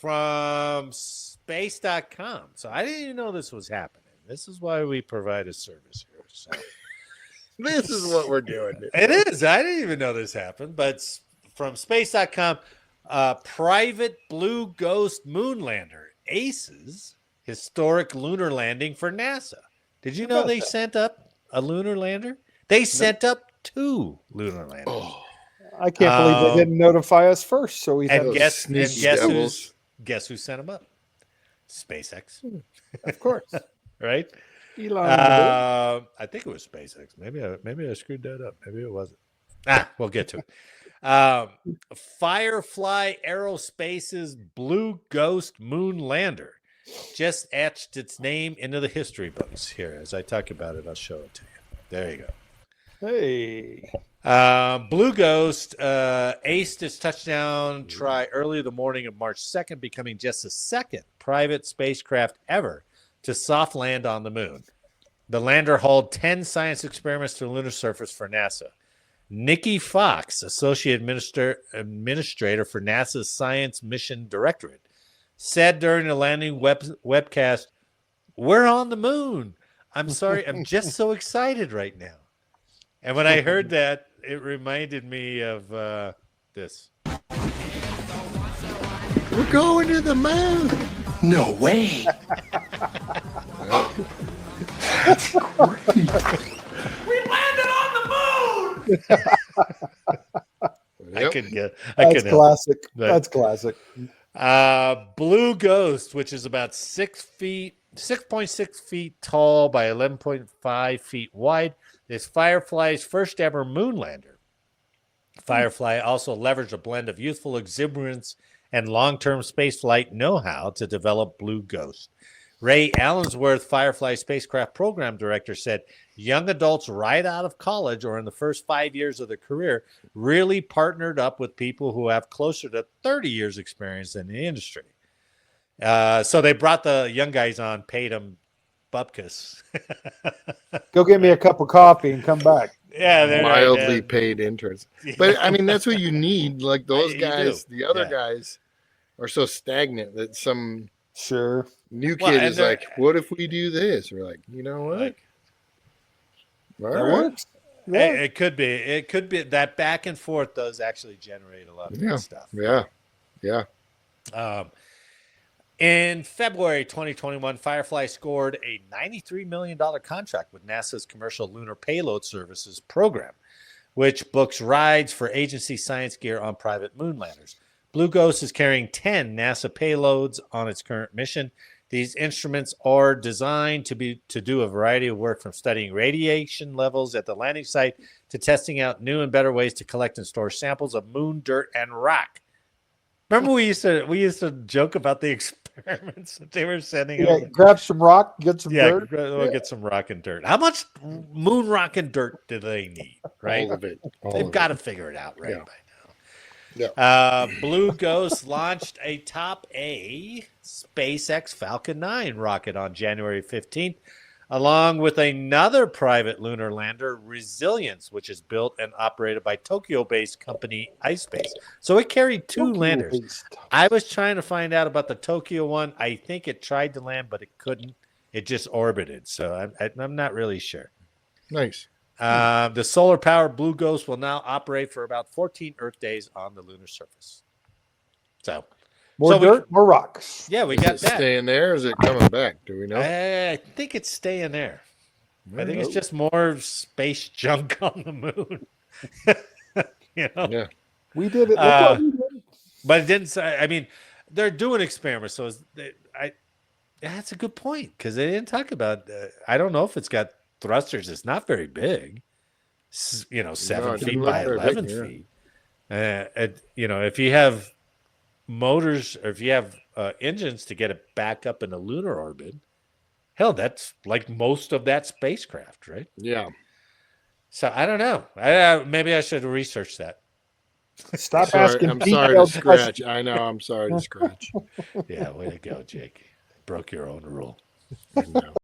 from space.com. So I didn't even know this was happening. This is why we provide a service here. So This is what we're doing. it is. I didn't even know this happened, but from space.com, private Blue Ghost moon lander aces historic lunar landing for NASA. Did you know they sent up a lunar lander? They sent up 2 lunar landers. Oh, I can't believe they didn't notify us first. So we and had guess devils. who sent them up? SpaceX, of course, right? Elon. I think it was SpaceX. Maybe I screwed that up. Maybe it wasn't. We'll get to it. Firefly Aerospace's Blue Ghost moon lander just etched its name into the history books. Here, as I talk about it, I'll show it to you. There you go. Hey. Blue Ghost aced its touchdown try early the morning of March 2nd, becoming just the second private spacecraft ever to soft land on the moon. The lander hauled 10 science experiments to the lunar surface for NASA. Nikki Fox, Associate Administrator for NASA's Science Mission Directorate, said during the landing webcast, "We're on the moon. I'm sorry, I'm just so excited right now." And when I heard that, it reminded me of this. We're going to the moon. No way. That's great. We landed on the moon. That's classic. That's classic. Blue Ghost, which is about 6.6 feet tall by 11.5 feet wide, is Firefly's first ever moon lander. Firefly also leveraged a blend of youthful exuberance and long-term spaceflight know-how to develop Blue Ghost. Ray Allensworth, Firefly spacecraft program director, said young adults right out of college or in the first 5 years of their career really partnered up with people who have closer to 30 years experience in the industry. So they brought the young guys on, paid them bupkis. Go get me a cup of coffee and come back. Yeah, they're mildly paid interns. But I mean, that's what you need. Like those You guys, do. the other guys are so stagnant that some Sure. new Well, kid and is they're- like, what if we do this? We're like, you know what? Like, All That right. works. Yeah. it could be. It could be that back and forth does actually generate a lot of good stuff. Yeah. Yeah. In February 2021, Firefly scored a $93 million contract with NASA's Commercial Lunar Payload Services program, which books rides for agency science gear on private moon landers. Blue Ghost is carrying 10 NASA payloads on its current mission. These instruments are designed to do a variety of work, from studying radiation levels at the landing site to testing out new and better ways to collect and store samples of moon dirt and rock. Remember, we used to joke about the experiments that they were sending. Yeah, grab some rock, get some dirt. We'll get some rock and dirt. How much moon rock and dirt do they need? Right, All of it. they've got to figure it out right Yeah. by now. Yeah. Blue Ghost launched a Top A SpaceX Falcon 9 rocket on January 15th, along with another private lunar lander, Resilience, which is built and operated by Tokyo-based company iSpace. So it carried 2 landers. I was trying to find out about the Tokyo one. I think it tried to land, but it couldn't. It just orbited. So I'm not really sure. Nice. The solar-powered Blue Ghost will now operate for about 14 Earth days on the lunar surface. So More dirt, more rocks. Yeah, we Is got it that. staying there, or is it coming back? Do we know? I think it's staying there. I think it's just more space junk on the moon. You know? Yeah. We did it. Look what we did. But it didn't say, I mean, they're doing experiments. So that's a good point, because they didn't talk about, I don't know if it's got thrusters. It's not very big. 7 it feet didn't by look very big, 11 feet. If you have motors, or if you have engines to get it back up in a lunar orbit, hell, that's like most of that spacecraft, right? Yeah. So I don't know. Maybe I should research that. Stop Sorry, asking I'm sorry to detailed scratch. questions. I know. I'm sorry to scratch. Yeah, way to go, Jake. Broke your own rule. I know.